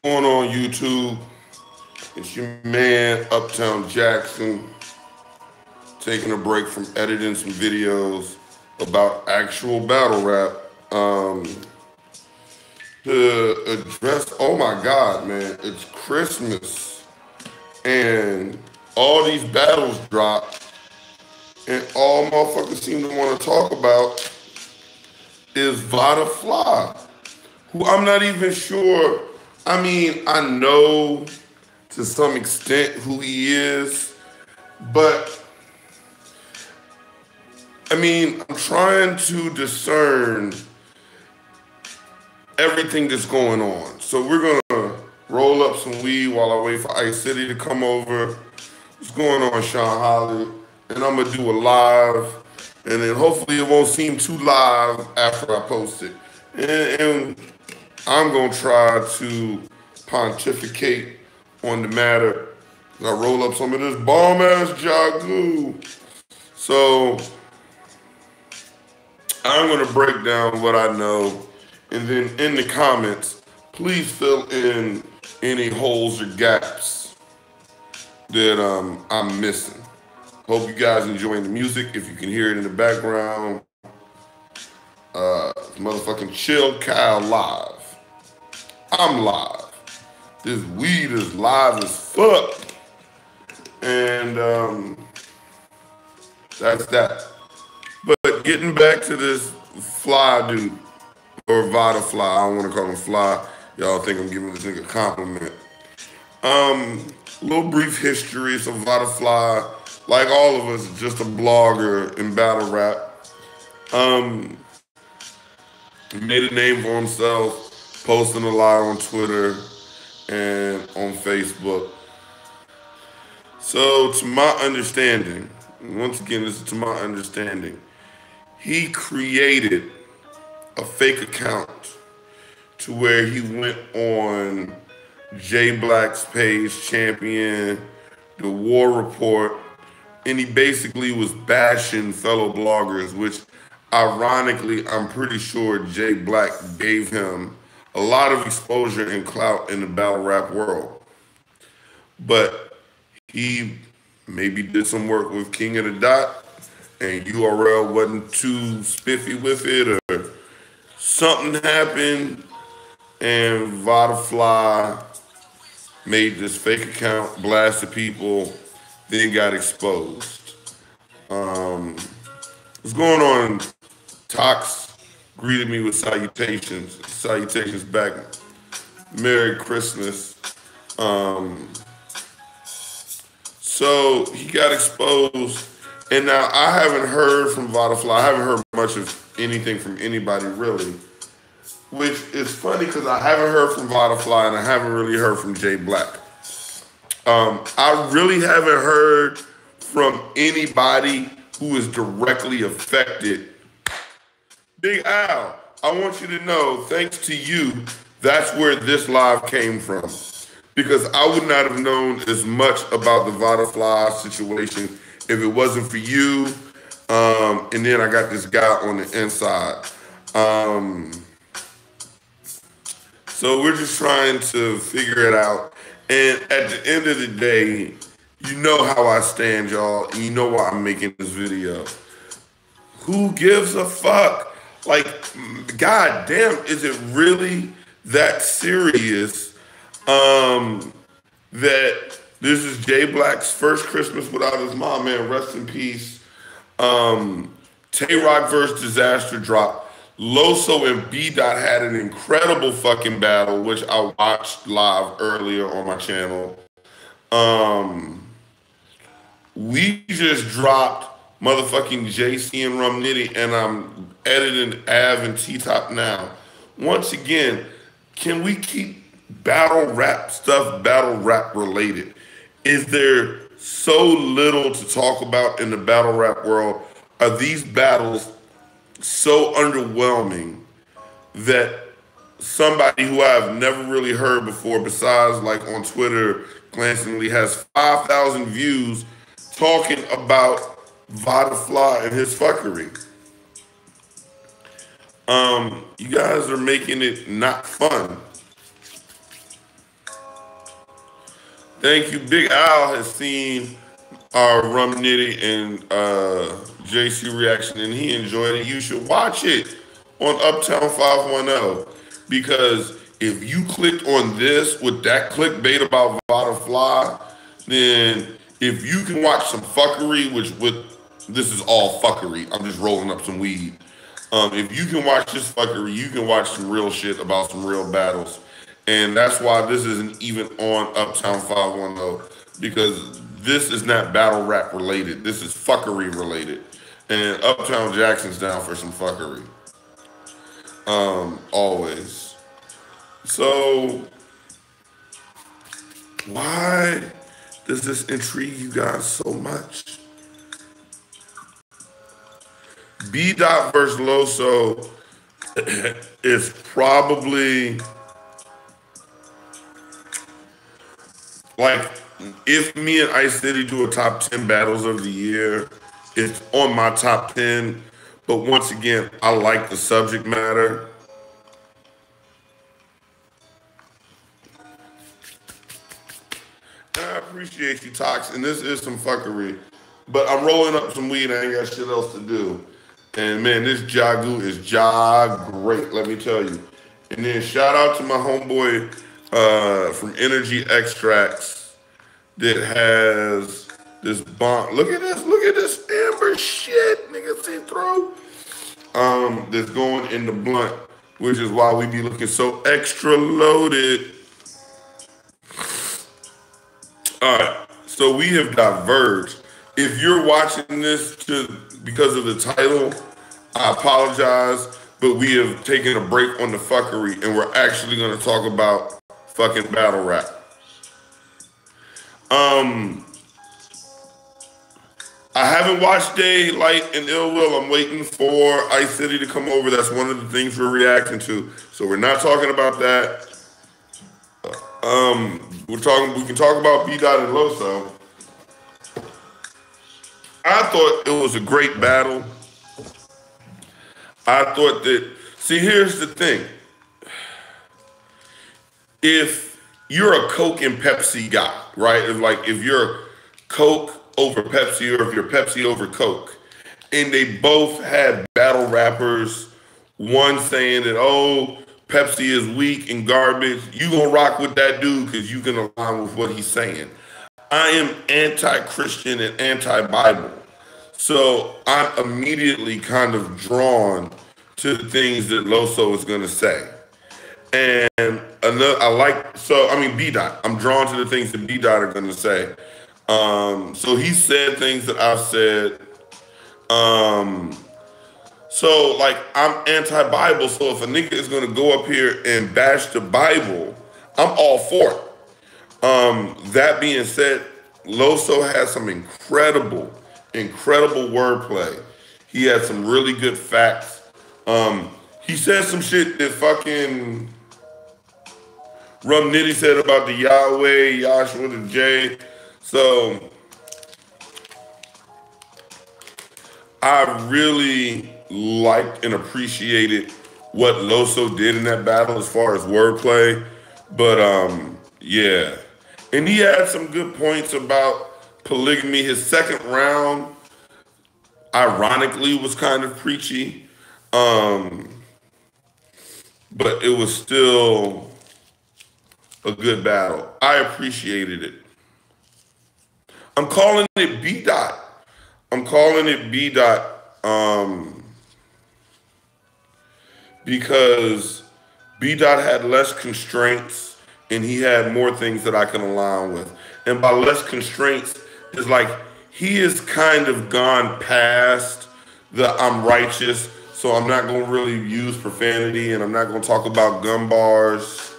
going on YouTube? It's your man Uptown Jackson taking a break from editing some videos about actual battle rap. To address, oh my God, man, it's Christmas and all these battles drop, and all motherfuckers seem to want to talk about is Vada Fly, who I'm not even sure. I mean, I know to some extent who he is, but I mean, I'm trying to discern everything that's going on. So we're gonna roll up some weed while I wait for Ice City to come over. What's going on, Sean Holly? And I'm gonna do a live, and then hopefully it won't seem too live after I post it. And I'm gonna try to pontificate on the matter. I roll up some of this bomb ass Jagu. So I'm gonna break down what I know, and then in the comments, please fill in any holes or gaps that I'm missing. Hope you guys enjoying the music. If you can hear it in the background, motherfucking Chill Kyle live. I'm live. This weed is live as fuck. And that's that. But getting back to this Fly dude, or Vada Fly, I don't want to call him Fly. Y'all think I'm giving this nigga a compliment. Little brief history. So Vada Fly, like all of us, just a blogger in battle rap. He made a name for himself, posting a lot on Twitter and on Facebook. So to my understanding, once again, this is to my understanding, he created a fake account to where he went on J Black's page, Champion, The War Report, and he basically was bashing fellow bloggers, which ironically, I'm pretty sure J Black gave him a lot of exposure and clout in the battle rap world. But he maybe did some work with King of the Dot, and URL wasn't too spiffy with it, or something happened, and Vada Fly made this fake account, blasted people, then got exposed. What's going on? Tox greeted me with salutations. Salutations back. Merry Christmas. So he got exposed, and now I haven't heard from Vada Fly. I haven't heard much of anything from anybody really, which is funny because I haven't heard from Vada Fly and I haven't really heard from Jay Black. I really haven't heard from anybody who is directly affected. Big Al, I want you to know, thanks to you, that's where this live came from. Because I would not have known as much about the Vada Fly situation if it wasn't for you. And then I got this guy on the inside. So we're just trying to figure it out. And at the end of the day, you know how I stand, y'all, and you know why I'm making this video. Who gives a fuck? Like, god damn, is it really that serious that this is Jay Black's first Christmas without his mom, man, rest in peace. Tay-Rock vs. Disaster dropped. Loso and B-Dot had an incredible fucking battle, which I watched live earlier on my channel. We just dropped motherfucking JC and Rum Nitty, and I'm editing Av and T-Top now. Once again, can we keep battle rap stuff battle rap related? Is there so little to talk about in the battle rap world? Are these battles so underwhelming that somebody who I've never really heard before, besides like on Twitter, glancingly has 5,000 views talking about Vada Fly and his fuckery? You guys are making it not fun. Thank you. Big Al has seen our Rum Nitty and JC reaction, and he enjoyed it. You should watch it on Uptown 510 because if you clicked on this with that clickbait about Vada Fly, then if you can watch some fuckery, which with this is all fuckery. I'm just rolling up some weed. If you can watch this fuckery, you can watch some real shit about some real battles. And that's why this isn't even on Uptown 510 because this is not battle rap related. This is fuckery related. And Uptown Jackson's down for some fuckery. Always. So, why does this intrigue you guys so much? B. Dot versus Loso is probably like if me and Ice City do a top 10 battles of the year, it's on my top 10. But once again, I like the subject matter. I appreciate you, Tox, and this is some fuckery. But I'm rolling up some weed, I ain't got shit else to do. And man, this Jagu is great, let me tell you. And then shout out to my homeboy from Energy Extracts that has this bomb. Look at this amber shit, nigga, see through. That's going in the blunt, which is why we be looking so extra loaded. All right, so we have diverged. If you're watching this because of the title, I apologize, but we have taken a break on the fuckery and we're actually gonna talk about fucking battle rap. I haven't watched Daylight and Ill Will. I'm waiting for Ice City to come over. That's one of the things we're reacting to. So we're not talking about that. We can talk about B. Dot and Loso. I thought it was a great battle. I thought that, see, here's the thing. If you're a Coke and Pepsi guy, right? If you're Coke over Pepsi or if you're Pepsi over Coke, and they both had battle rappers, one saying that, oh, Pepsi is weak and garbage, you gonna rock with that dude because you can align with what he's saying. I am anti-Christian and anti-Bible. So I'm immediately kind of drawn to the things that Loso is gonna say. And B. Dot. I'm drawn to the things that B. Dot are gonna say. So he said things that I've said. So like I'm anti-Bible. So if a nigga is gonna go up here and bash the Bible, I'm all for it. That being said, Loso has some incredible wordplay. He had some really good facts. He said some shit that fucking Rum Nitty said about the Yahweh, Yahshua the J. So I really liked and appreciated what Loso did in that battle as far as wordplay. But yeah. And he had some good points about polygamy. His second round, ironically, was kind of preachy. But it was still a good battle. I appreciated it. I'm calling it B. Dot. Because B. Dot had less constraints and he had more things that I can align with. And by less constraints, is like he has kind of gone past the I'm righteous, so I'm not gonna really use profanity and I'm not gonna talk about gun bars.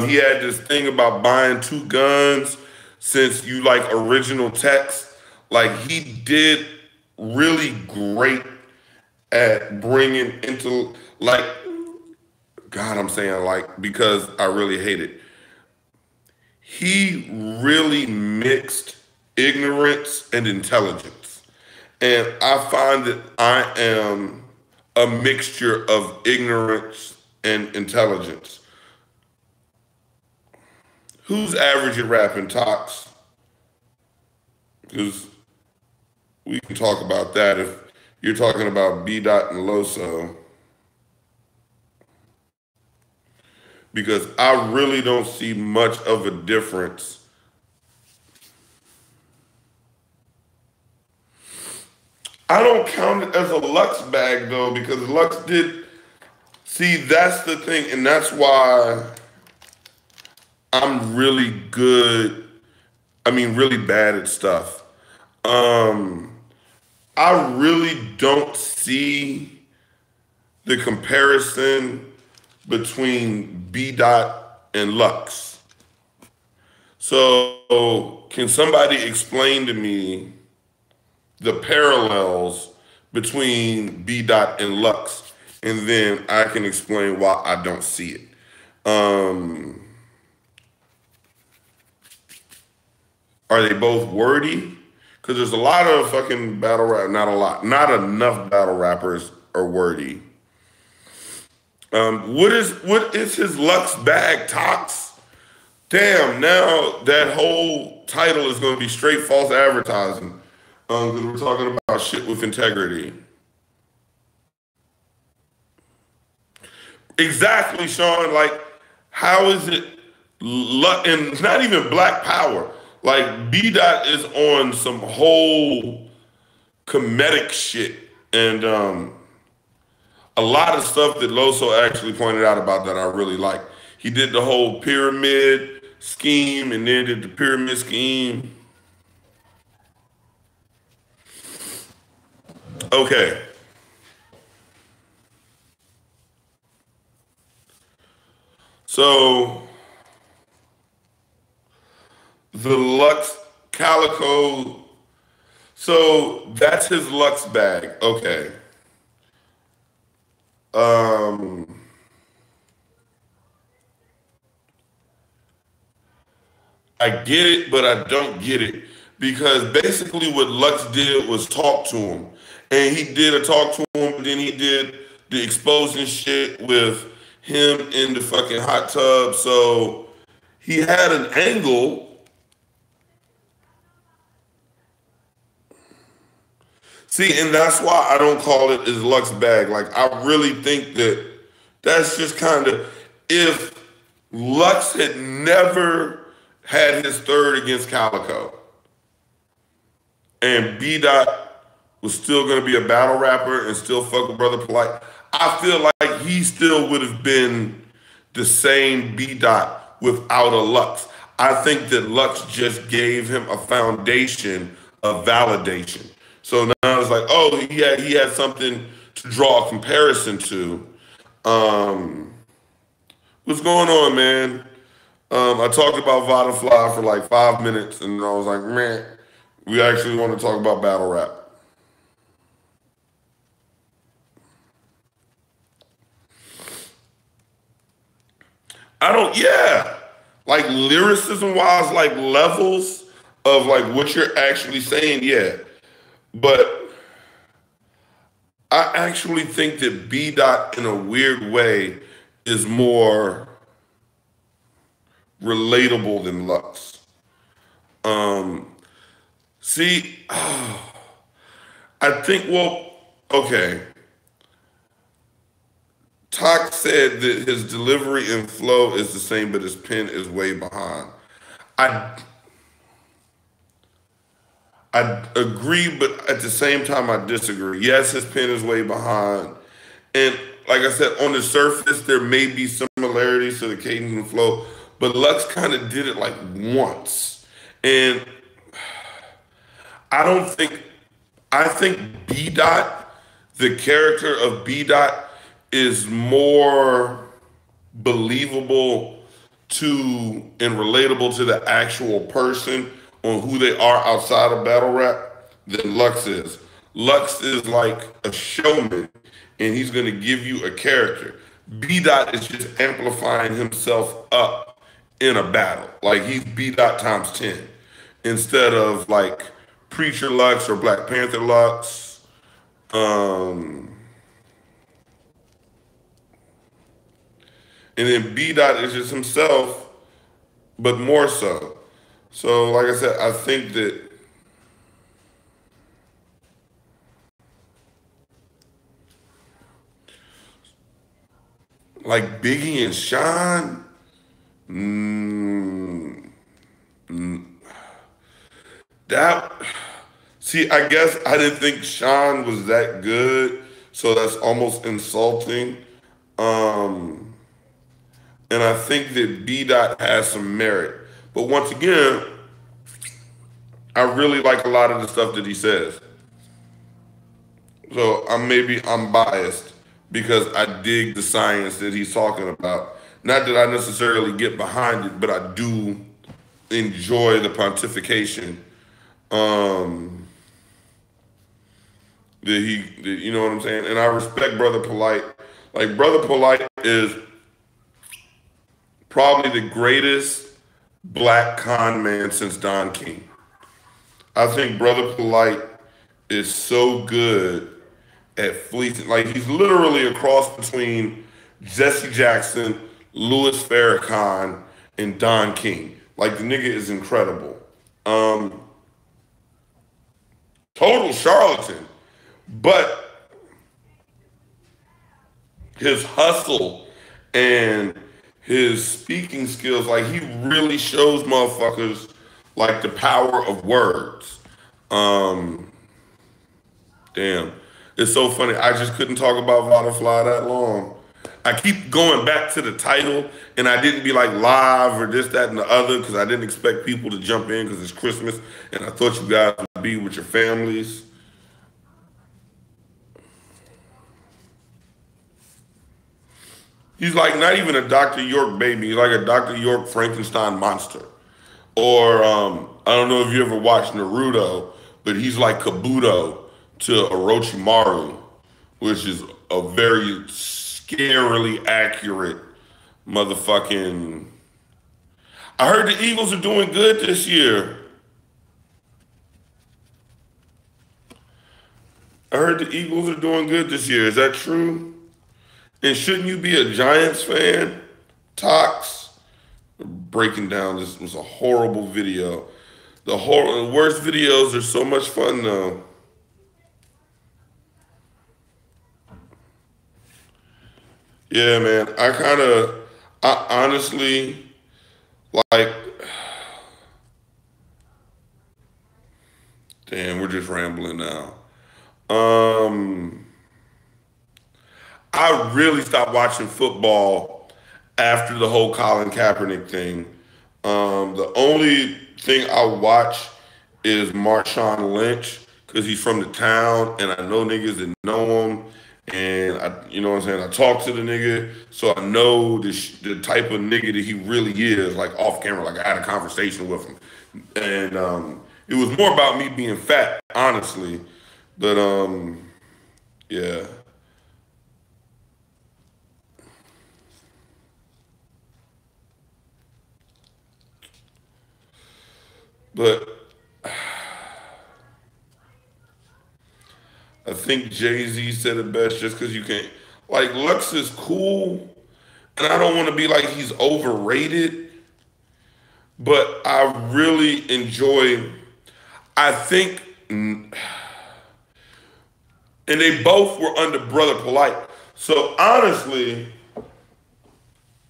He had this thing about buying 2 guns since you like original text. Like he did really great at bringing into God, I'm saying because I really hate it. He really mixed ignorance and intelligence. And I find that I am a mixture of ignorance and intelligence. Who's average at rapping, Tox? Because we can talk about that if you're talking about B. Dot and Loso. Because I really don't see much of a difference. I don't count it as a Lux bag though, because Lux did. See, that's the thing, and that's why I'm really good. I mean, really bad at stuff. I really don't see the comparison between B. Dot and Lux. So, can somebody explain to me the parallels between B. Dot and Lux? And then I can explain why I don't see it. Are they both wordy? Because there's a lot of fucking battle rap, not a lot, not enough battle rappers are wordy. What is his Lux bag, Tox? Damn, now that whole title is going to be straight false advertising. Because we're talking about shit with integrity. Exactly, Sean. Like, how is it? And not even Black Power. Like, B. Dot is on some whole comedic shit, and a lot of stuff that Loso actually pointed out about that I really like. He did the whole pyramid scheme, and then did the pyramid scheme. Okay. So the Lux Calico, so that's his Lux bag. Okay. Um, I get it, but I don't get it. Because basically what Lux did was talk to him. And he did a talk to him, but then he did the exposing shit with him in the fucking hot tub. So he had an angle. See, and that's why I don't call it his Lux bag. Like, I really think that that's just kind of, if Lux had never had his third against Calico, and B. Dot was still gonna be a battle rapper and still fuck with Brother Polite, I feel like he still would have been the same B. Dot without a Lux. I think that Lux just gave him a foundation of validation. So now it's like, oh, he had something to draw a comparison to. What's going on, man? I talked about Vada Fly for like 5 minutes, and I was like, man, we actually want to talk about battle rap. I don't, yeah. Like lyricism wise, like levels of like what you're actually saying, yeah. But I actually think that B. Dot in a weird way is more relatable than Lux. See, I think, well, okay. Talk said that his delivery and flow is the same, but his pen is way behind. I I agree, but at the same time, I disagree. Yes, his pen is way behind. And like I said, on the surface, there may be similarities to the cadence and flow, but Lux kind of did it like once. And I don't think, I think B Dot, the character of B Dot is more believable to and relatable to the actual person on who they are outside of battle rap than Lux is. Lux is like a showman and he's gonna give you a character. B Dot is just amplifying himself up in a battle. Like he's B Dot times 10 instead of like Preacher Lux or Black Panther Lux. And then B Dot is just himself but more so. So, like I said, I think that like Biggie and Sean, mm, that see, I guess I didn't think Sean was that good, so that's almost insulting. Um, and I think that B Dot has some merit. But once again, I really like a lot of the stuff that he says. So I'm biased because I dig the science that he's talking about. Not that I necessarily get behind it, but I do enjoy the pontification um, you know what I'm saying? And I respect Brother Polite. Like Brother Polite is probably the greatest black con man since Don King. I think Brother Polite is so good at fleecing. Like he's literally a cross between Jesse Jackson, Louis Farrakhan, and Don King. Like the nigga is incredible. Um, Total charlatan, but his hustle and his speaking skills, like he really shows motherfuckers like the power of words. Um, Damn. It's so funny. I just couldn't talk about Vada Fly that long. I keep going back to the title, and I didn't be like live or this, that, and the other because I didn't expect people to jump in because it's Christmas, and I thought you guys would be with your families. He's like not even a Dr. York baby. He's like a Dr. York Frankenstein monster. Or I don't know if you ever watched Naruto, but he's like Kabuto to Orochimaru, which is a very scarily accurate motherfucking. I heard the Eagles are doing good this year. I heard the Eagles are doing good this year. Is that true? And shouldn't you be a Giants fan? Tox breaking down this was a horrible video. The worst videos are so much fun though. Yeah, man. I honestly like. Damn, we're just rambling now. Um, I really stopped watching football after the whole Colin Kaepernick thing. The only thing I watch is Marshawn Lynch because he's from the town and I know niggas that know him. And you know what I'm saying? I talk to the nigga, so I know the type of nigga that he really is, like off camera. Like I had a conversation with him, and it was more about me being fat, honestly. But yeah. But I think Jay-Z said it best just because you can't. Like, Lux is cool, and I don't want to be like he's overrated, but I really enjoy. I think, and they both were under Brother Polite. So honestly,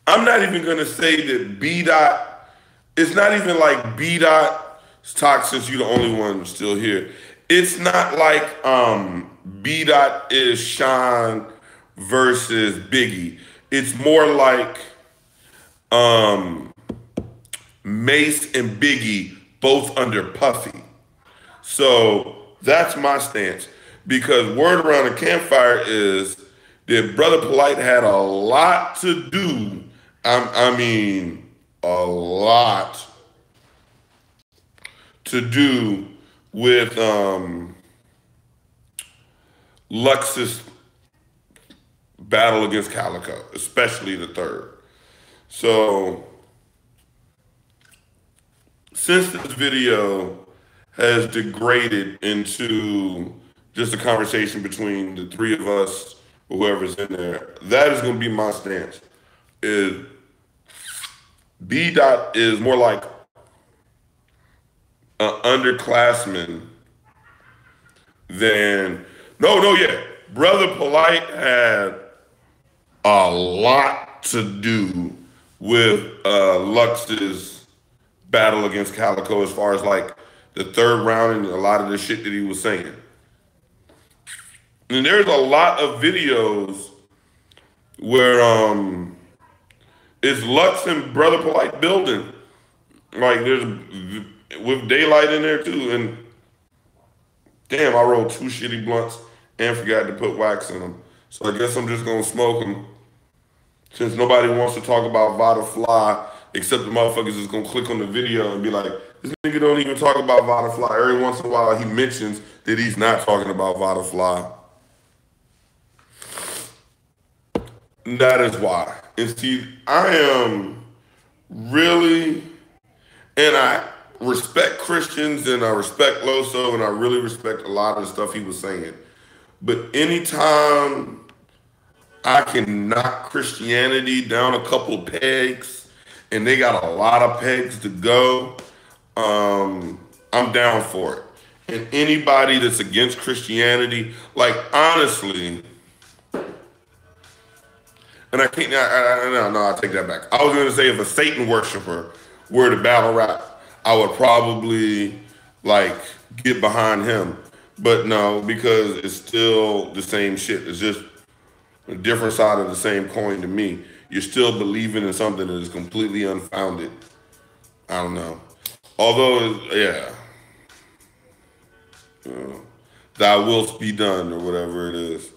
I'm not even gonna say that B Dot. It's not even like B Dot's talk since you're the only one still here. It's not like B Dot is Sean versus Biggie. It's more like um, Mace and Biggie both under Puffy. So that's my stance. Because word around the campfire is that Brother Polite had a lot to do. I mean, a lot to do with Lux's battle against Calico, especially the third. So since this video has degraded into just a conversation between the three of us, or whoever's in there, that is going to be my stance. Is B Dot is more like an underclassman than yeah. Brother Polite had a lot to do with Lux's battle against Calico as far as like the third round and a lot of the shit that he was saying. And there's a lot of videos where it's Lux and Brother Polite building. Like there's with daylight in there too. And damn, I rolled 2 shitty blunts and forgot to put wax in them. So I guess I'm just gonna smoke them. Since nobody wants to talk about Vada Fly, except the motherfuckers is gonna click on the video and be like, this nigga don't even talk about Vada Fly. Every once in a while he mentions that he's not talking about Vada Fly. That is why. And see, I am really, and I respect Christians and I respect Loso and I really respect a lot of the stuff he was saying. But anytime I can knock Christianity down a couple pegs and they got a lot of pegs to go, I'm down for it. And anybody that's against Christianity, like honestly, and I can't, no, I take that back. I was gonna say if a Satan worshiper were to battle rap, I would probably like get behind him. But no, because it's still the same shit. It's just a different side of the same coin to me. You're still believing in something that is completely unfounded. I don't know. Although, yeah. Thy will be done or whatever it is.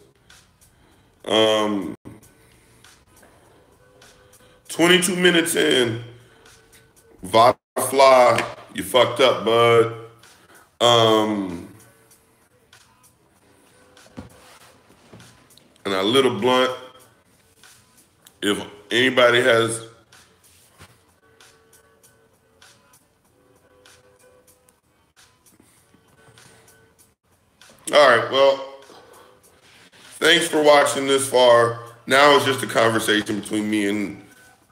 22 minutes in, Vada Fly, you fucked up, bud. And a little blunt, if anybody has, all right, well, thanks for watching this far. Now it's just a conversation between me and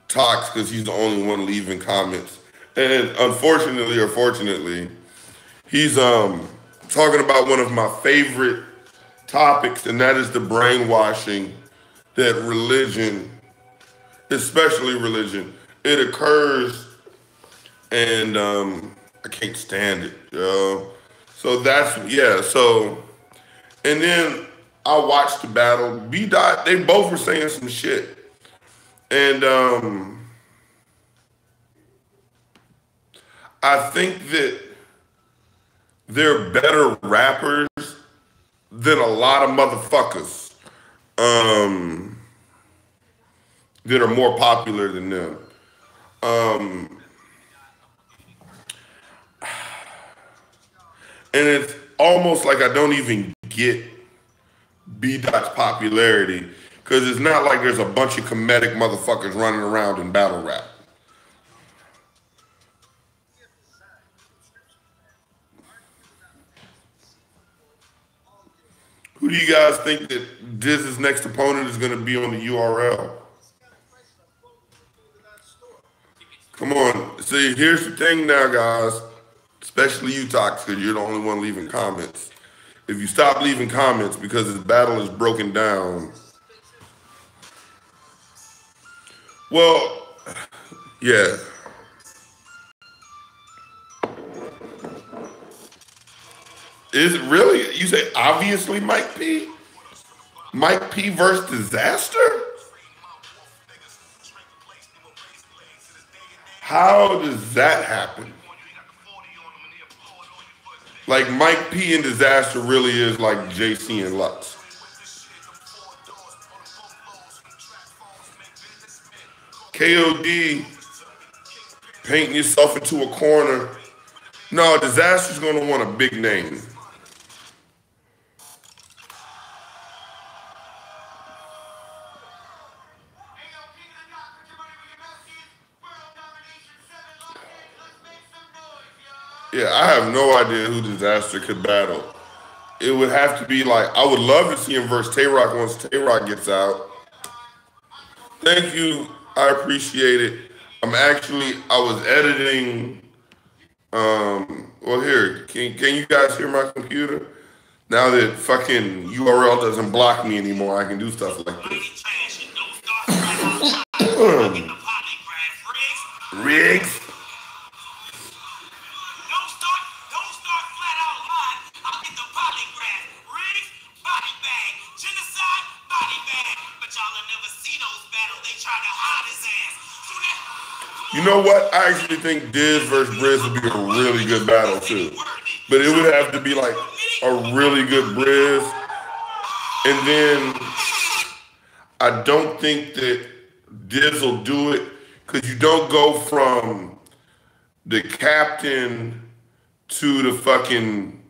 Tox because he's the only one leaving comments. And unfortunately or fortunately, he's talking about one of my favorite topics, and that is the brainwashing that religion, especially religion, it occurs, and I can't stand it, yo. So that's, yeah, so, and then I watched the battle. B-Dot, they both were saying some shit. And I think that they're better rappers than a lot of motherfuckers that are more popular than them. And it's almost like I don't even get B-Dot's popularity because it's not like there's a bunch of comedic motherfuckers running around in battle rap. Who do you guys think that Diz's next opponent is going to be on the URL? Come on. See, here's the thing now, guys, especially you, Tox, because you're the only one leaving comments. If you stop leaving comments because this battle is broken down, well, yeah. Is it really? You say obviously Mike P? Mike P versus Disaster? How does that happen? Like Mike P and Disaster really is like JC and Lux. KOD painting yourself into a corner. No, Disaster's gonna want a big name. Yeah, I have no idea who Disaster could battle. It would have to be like, I would love to see him versus Tay-Rock once Tay-Rock gets out. Thank you. I appreciate it. I was editing. Well, here, can you guys hear my computer? Now that fucking URL doesn't block me anymore, I can do stuff like this. Riggs. You know what? I actually think Diz versus Briz would be a really good battle too. But it would have to be like a really good Briz. And then I don't think that Diz will do it because you don't go from the captain to the fucking,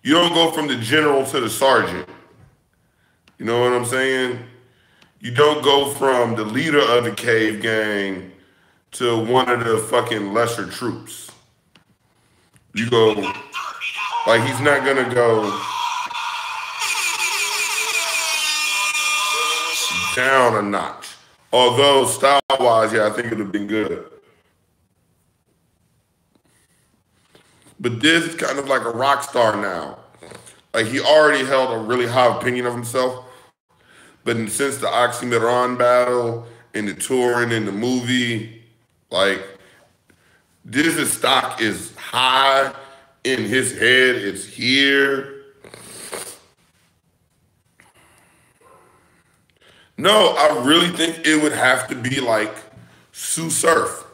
you don't go from the general to the sergeant. You know what I'm saying? You don't go from the leader of the cave gang to one of the fucking lesser troops. You go, like he's not gonna go down a notch. Although style-wise, yeah, I think it would have been good. But this is kind of like a rock star now. Like he already held a really high opinion of himself. But since the Oxymoron battle and the touring and the movie, like, Diz's stock is high in his head. It's here. No, I really think it would have to be like Sue Surf.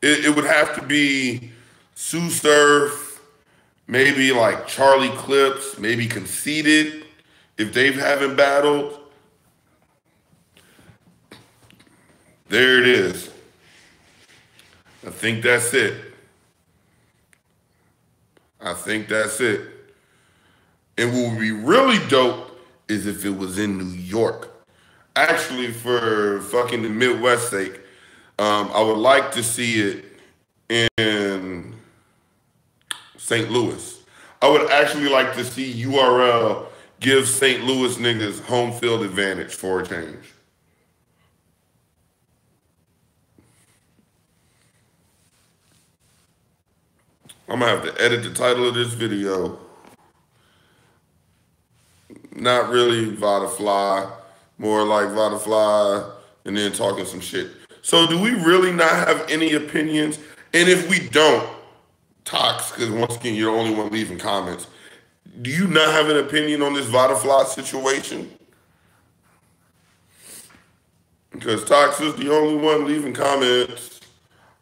It would have to be Sue Surf, maybe like Charlie Clips, maybe Conceited, if they haven't battled. There it is. I think that's it. I think that's it. And what would be really dope is if it was in New York. Actually, for fucking the Midwest sake, I would like to see it in St. Louis. I would actually like to see URL give St. Louis niggas home field advantage for a change. I'm gonna have to edit the title of this video. Not really Vada Fly, more like Vada Fly, and then talking some shit. So do we really not have any opinions? And if we don't, Tox, because once again, you're the only one leaving comments. Do you not have an opinion on this Vada Fly situation? Because Tox is the only one leaving comments.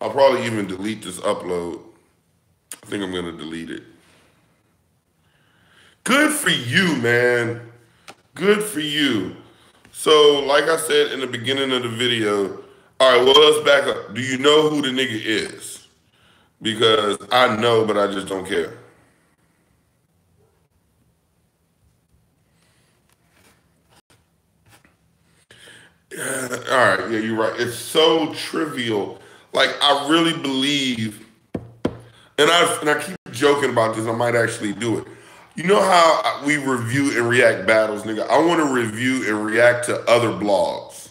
I'll probably even delete this upload. I think I'm gonna delete it. Good for you, man. Good for you. So, like I said in the beginning of the video, all right, well, let's back up. Do you know who the nigga is? Because I know, but I just don't care. Yeah, all right, yeah, you're right. It's so trivial. Like, I really believe, and I keep joking about this, I might actually do it. You know how we review and react battles, nigga? I want to review and react to other blogs.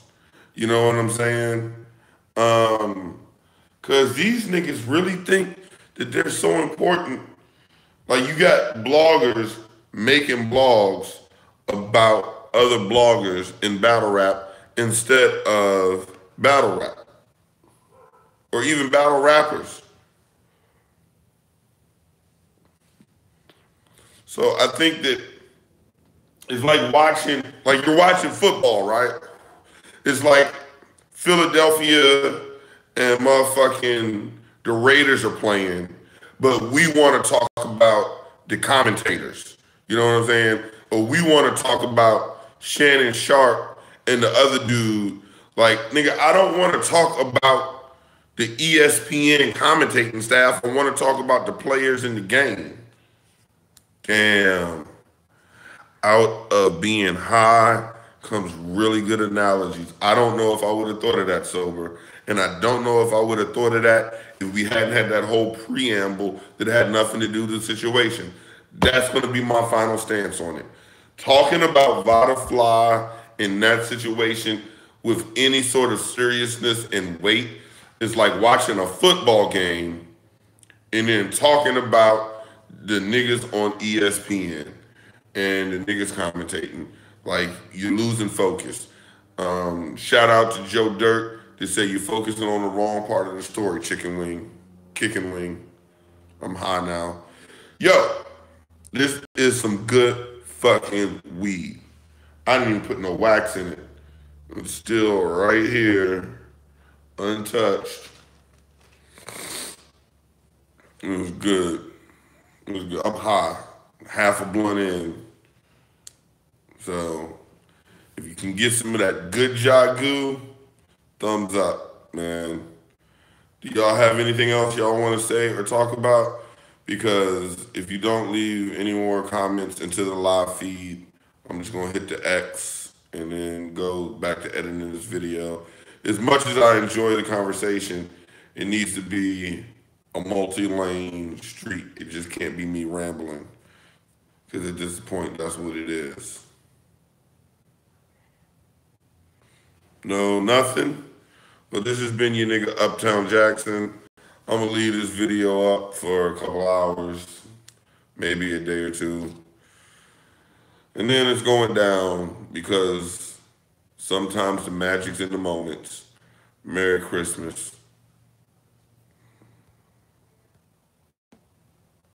You know what I'm saying? Because these niggas really think that they're so important. Like, you got bloggers making blogs about other bloggers in battle rap instead of battle rap. Or even battle rappers. So I think that it's like watching, like you're watching football, right? It's like Philadelphia and motherfucking the Raiders are playing, but we want to talk about the commentators. You know what I'm saying? Or we want to talk about Shannon Sharp and the other dude. Like, nigga, I don't want to talk about the ESPN commentating staff. I want to talk about the players in the game. Damn. Out of being high comes really good analogies. I don't know if I would have thought of that sober. And I don't know if I would have thought of that if we hadn't had that whole preamble that had nothing to do with the situation. That's going to be my final stance on it. Talking about Vada Fly in that situation with any sort of seriousness and weight, It's like watching a football game and then talking about the niggas on ESPN and the niggas commentating. Like, you're losing focus. Shout out to Joe Dirt to say you're focusing on the wrong part of the story, chicken wing, kicking wing. I'm high now. Yo, this is some good fucking weed. I didn't even put no wax in it. It's still right here, untouched. It was good. It was good. I'm high. Half a blunt in. So if you can get some of that good jagu, thumbs up, man. Do y'all have anything else y'all want to say or talk about? Because if you don't leave any more comments into the live feed, I'm just gonna hit the X and then go back to editing this video. As much as I enjoy the conversation, it needs to be a multi-lane street. It just can't be me rambling. Because at this point, that's what it is. No, nothing. But this has been your nigga Uptown Jackson. I'm gonna leave this video up for a couple hours, maybe a day or two. And then it's going down because sometimes the magic's in the moments. Merry Christmas.